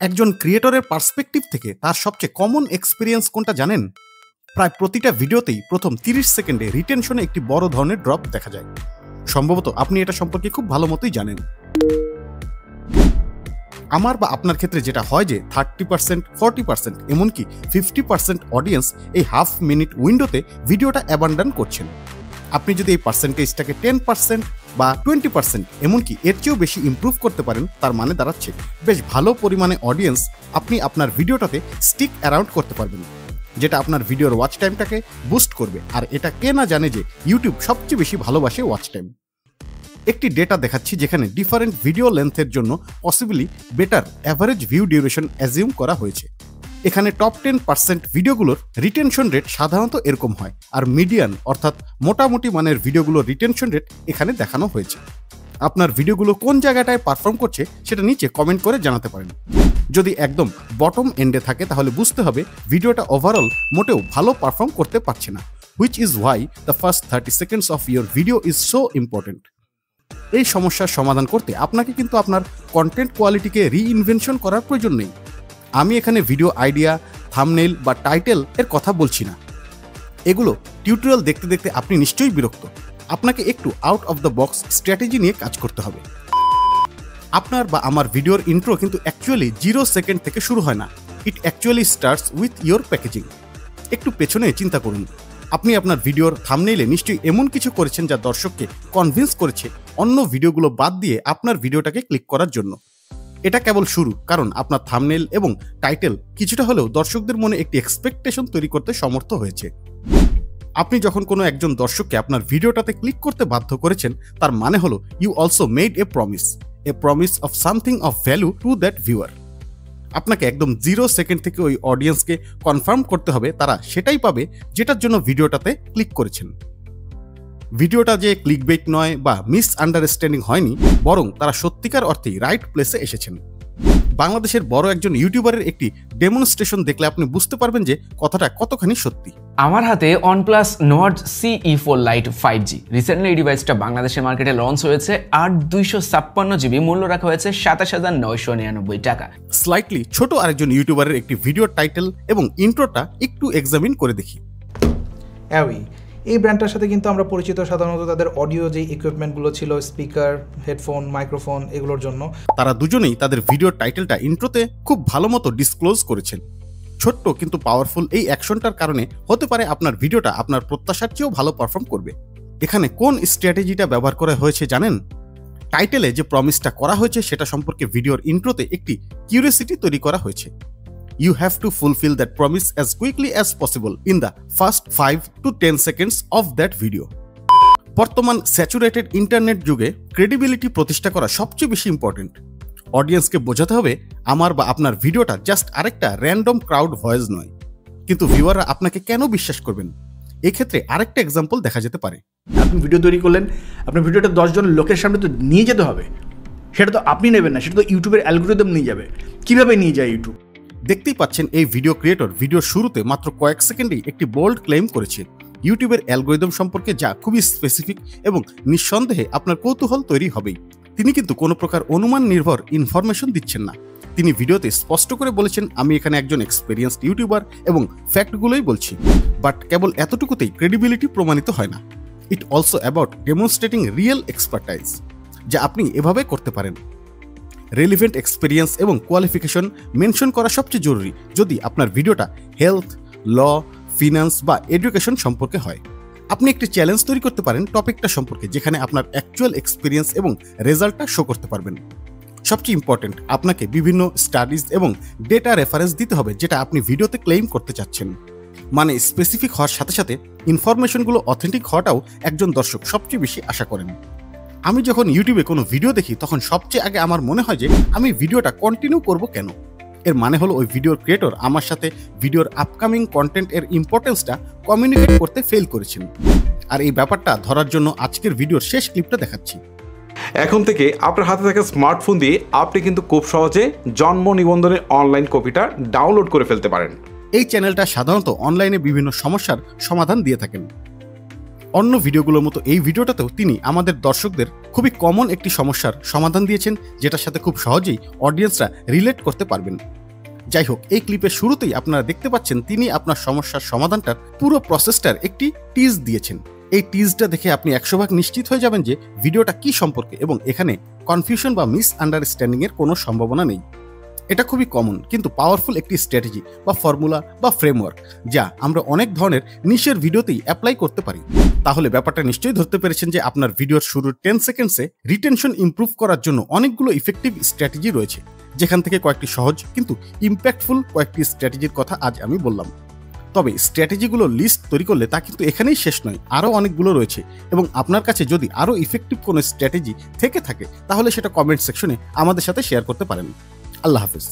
একজন ক্রিয়েটরের পার্সপেক্টিভ থেকে তার সবচেয়ে কমন এক্সপিরিয়েন্স কোনটা জানেন? প্রায় প্রতিটা ভিডিওতেই প্রথম 30 সেকেন্ডে রিটেনশনে একটি বড় ধরনের ড্রপ দেখা যায়। সম্ভবত আপনি এটা সম্পর্কে খুব ভালো মতোই জানেন। আমার বা আপনার ক্ষেত্রে যেটা হয় যে 30%, 40%, এমনকি 50% অডিয়েন্স এই হাফ মিনিট উইন্ডোতে ভিডিওটা অ্যাবান্ডন করছেন। আপনি যদি এই পার্সেন্টেজটাকে 10% বা 20%, এমনকি এর চেয়েও বেশি ইমপ্রুভ করতে পারেন, তার মানে দাঁড়াচ্ছে বেশ ভালো পরিমাণে অডিয়েন্স আপনি আপনার ভিডিওটাতে স্টিক অ্যারাউন্ড করতে পারবেন, যেটা আপনার ভিডিওর ওয়াচ টাইমটাকে বুস্ট করবে। আর এটা কে না জানে যে ইউটিউব সবচেয়ে বেশি ভালোবাসে ওয়াচ টাইম। একটি ডেটা দেখাচ্ছি যেখানে ডিফারেন্ট ভিডিও লেন্থের জন্য possibly better average view duration assume করা হয়েছে। এখানে টপ 10% ভিডিওগুলোর রিটেনশন রেট সাধারণত এরকম হয়, আর মিডিয়ান অর্থাৎ মোটামুটি মানের ভিডিওগুলোর রিটেনশন রেট এখানে দেখানো হয়েছে। আপনার ভিডিওগুলো কোন জায়গাটায় পারফর্ম করছে সেটা নিচে কমেন্ট করে জানাতে পারেন। যদি একদম বটম এন্ডে থাকে তাহলে বুঝতে হবে ভিডিওটা ওভারঅল মোটেও ভালো পারফর্ম করতে পারছে না, which is why the first 30 seconds of your video is so important. এই সমস্যার সমাধান করতে আপনাকে কিন্তু আপনার কন্টেন্ট কোয়ালিটিকে রিইনভেনশন করার প্রয়োজন নেই। আমি এখানে ভিডিও আইডিয়া, থাম্বনেইল বা টাইটেল এর কথা বলছি না। এগুলো টিউটোরিয়াল দেখতে দেখতে আপনি নিশ্চয়ই বিরক্ত। আপনাকে একটু out of the box strategy নিয়ে কাজ করতে হবে। আপনার বা আমার ভিডিওর ইন্ট্রো কিন্তু অ্যাকচুয়ালি 0 সেকেন্ড থেকে শুরু হয় না। It actually starts with your packaging. একটু পেছনে চিন্তা করুন। আপনি আপনার ভিডিওর থাম্বনেইলে নিশ্চয়ই এমন কিছু করেছেন যা দর্শককে কনভিন্স করেছে অন্য ভিডিওগুলো বাদ দিয়ে আপনার ভিডিওটাকে ক্লিক করার জন্য। এটা কেবল শুরু, কারণ আপনার থাম্বনেইল এবং টাইটেল কিছুটা হলেও দর্শকদের মনে একটি এক্সপেকটেশন তৈরি করতে সমর্থ হয়েছে। আপনি যখন কোনো একজন দর্শককে আপনার ভিডিওটাতে ক্লিক করতে বাধ্য করেছেন, তার মানে হলো you also made a promise of something of value to that viewer. আপনাকে একদম 0 সেকেন্ড থেকে ওই অডিয়েন্সকে কনফার্ম করতে হবে তারা সেটাই পাবে যেটার জন্য ভিডিওটাতে ক্লিক করেছেন। ভিডিওটা যে ক্লিকবেট নয় বা মিস আন্ডারস্ট্যান্ডিং হয়নি, বরং তারা সত্যিকার অর্থেই রাইট প্লেসে এসেছেন। বাংলাদেশের বড় একজন ইউটিউবারের একটি ডেমনস্ট্রেশন দেখলে আপনি বুঝতে পারবেন যে কথাটা কতখানি সত্যি। আমার হাতে OnePlus Nord CE4 Lite 5G। Recently এই ডিভাইসটা বাংলাদেশের মার্কেটে লঞ্চ হয়েছে আর 256 GB মূল্য রাখা হয়েছে 27,999 টাকা। স্লাইটলি ছোট আরেকজন ইউটিউবারের একটি ভিডিও টাইটেল এবং ইন্ট্রোটা একটু এক্সামিন করে দেখি। এই ব্র্যান্ডটার সাথে কিন্তু আমরা পরিচিত সাধারণত তাদের অডিও যে ইকুইপমেন্টগুলো ছিল, স্পিকার, হেডফোন, মাইক্রোফোন, এগুলোর জন্য। তারা দুজনেই তাদের ভিডিও টাইটেলটা ইন্ট্রোতে খুব ভালো মতো ডিসক্লোজ করেছেন। ছোট্ট কিন্তু পাওয়ারফুল এই অ্যাকশনটার কারণে হতে পারে আপনার ভিডিওটা আপনার প্রত্যাশার চেয়েও ভালো পারফর্ম করবে। এখানে কোন স্ট্র্যাটেজিটা ব্যবহার করা হয়েছে জানেন? টাইটেলে যে প্রমিসটা করা হয়েছে সেটা সম্পর্কে ভিডিওর ইন্ট্রোতে একটি কিউরিওসিটি তৈরি করা হয়েছে। You have to fulfill that promise as quickly as possible in the first 5 to 10 seconds of that video. বর্তমান স্যাচুরেটেড ইন্টারনেট যুগে ক্রেডিবিলিটি প্রতিষ্ঠা করা সবচেয়ে বেশি ইম্পর্টেন্ট। অডিয়েন্সকে বোঝাতে হবে আমার বা আপনার ভিডিওটা জাস্ট আরেকটা র্যান্ডম ক্রাউড ভয়েস নয়। কিন্তু ভিউয়াররা আপনাকে কেন বিশ্বাস করবেন? এক্ষেত্রে আরেকটা এক্সাম্পল দেখা যেতে পারে। আপনি ভিডিও তৈরি করলেন, আপনার ভিডিওটা 10 জন লোকের সামনে তো নিয়ে যেতে হবে। সেটা তো আপনি নেবেন না, সেটা তো ইউটিউবের অ্যালগরিদম নিয়ে যাবে। কিভাবে নিয়ে যায় ইউটিউব? দেখতেই পাচ্ছেন এই ভিডিও ক্রিয়েটর ভিডিওর শুরুতে মাত্র কয়েক সেকেন্ডেই একটি বোল্ড ক্লেম করেছে ইউটিউবের অ্যালগরিদম সম্পর্কে, যা খুবই স্পেসিফিক এবং নিঃসন্দেহে আপনার কৌতূহল তৈরি হবেই। তিনি কিন্তু কোনো প্রকার অনুমান নির্ভর ইনফরমেশন দিচ্ছেন না। তিনি ভিডিওতে স্পষ্ট করে বলেছেন, আমি এখানে একজন এক্সপেরিয়েন্সড ইউটিউবার এবং ফ্যাক্টগুলোই বলছি। বাট কেবল এতটুকুতেই ক্রেডিবিলিটি প্রমাণিত হয় না। It also about demonstrating real expertise, যা আপনি এভাবে করতে পারেন। রেলিভেন্ট এক্সপেরিয়েন্স এবং কোয়ালিফিকেশন মেনশন করা সবচেয়ে জরুরি যদি আপনার ভিডিওটা হেলথ, ল, ফিনান্স বা এডুকেশন সম্পর্কে হয়। আপনি একটি চ্যালেঞ্জ তৈরি করতে পারেন টপিকটা সম্পর্কে, যেখানে আপনার অ্যাকচুয়াল এক্সপিরিয়েন্স এবং রেজাল্টটা শো করতে পারবেন। সবচেয়ে ইম্পর্টেন্ট, আপনাকে বিভিন্ন স্টাডিজ এবং ডেটা রেফারেন্স দিতে হবে যেটা আপনি ভিডিওতে ক্লেইম করতে চাচ্ছেন। মানে স্পেসিফিক হওয়ার সাথে সাথে ইনফরমেশনগুলো অথেন্টিক হওয়াটাও একজন দর্শক সবচেয়ে বেশি আশা করেন। আমি যখন ইউটিউবে কোনো ভিডিও দেখি তখন সবচেয়ে আগে আমার মনে হয় যে আমি ভিডিওটা কন্টিনিউ করব কেন। এর মানে হলো ওই ভিডিওর ক্রিয়েটর আমার সাথে ভিডিওর আপকামিং কন্টেন্ট এর ইম্পর্টেন্সটা কমিউনিকেট করতে ফেল করেছেন। আর এই ব্যাপারটা ধরার জন্য আজকের ভিডিওর শেষ ক্লিপটা দেখাচ্ছি। এখন থেকে আপনার হাতে থাকা স্মার্টফোন দিয়ে আপনি কিন্তু খুব সহজে জন্ম নিবন্ধনের অনলাইন কপিটা ডাউনলোড করে ফেলতে পারেন। এই চ্যানেলটা সাধারণত অনলাইনে বিভিন্ন সমস্যার সমাধান দিয়ে থাকেন। অন্য ভিডিওগুলোর মতো এই ভিডিওটাতেও তিনি আমাদের দর্শকদের খুবই কমন একটি সমস্যার সমাধান দিয়েছেন, যেটার সাথে খুব সহজেই অডিয়েন্সরা রিলেট করতে পারবেন। যাই হোক, এই ক্লিপের শুরুতেই আপনারা দেখতে পাচ্ছেন তিনি আপনার সমস্যার সমাধানটার পুরো প্রসেসটার একটি টিজ দিয়েছেন। এই টিজটা দেখে আপনি 100% নিশ্চিত হয়ে যাবেন যে ভিডিওটা কি সম্পর্কে এবং এখানে কনফিউশন বা মিস আন্ডারস্ট্যান্ডিং এর কোনো সম্ভাবনা নেই। এটা খুবই কমন কিন্তু পাওয়ারফুল একটি স্ট্র্যাটেজি বা ফর্মুলা বা ফ্রেমওয়ার্ক, যা আমরা অনেক ধরনের নিশের ভিডিওতেই অ্যাপ্লাই করতে পারি। তাহলে ব্যাপারটা নিশ্চয়ই ধরতে পেরেছেন যে আপনার ভিডিওর শুরুর 10 সেকেন্ডসে রিটেনশন ইমপ্রুভ করার জন্য অনেকগুলো ইফেক্টিভ স্ট্র্যাটেজি রয়েছে, যেখান থেকে কয়েকটি সহজ কিন্তু ইম্প্যাক্টফুল কয়েকটি স্ট্র্যাটেজির কথা আজ আমি বললাম। তবে স্ট্র্যাটেজিগুলো লিস্ট তৈরি করলে তা কিন্তু এখানেই শেষ নয়, আরও অনেকগুলো রয়েছে এবং আপনার কাছে যদি আরও ইফেক্টিভ কোনো স্ট্র্যাটেজি থেকে থাকে তাহলে সেটা কমেন্ট সেকশনে আমাদের সাথে শেয়ার করতে পারেন। আল্লাহ হাফিজ।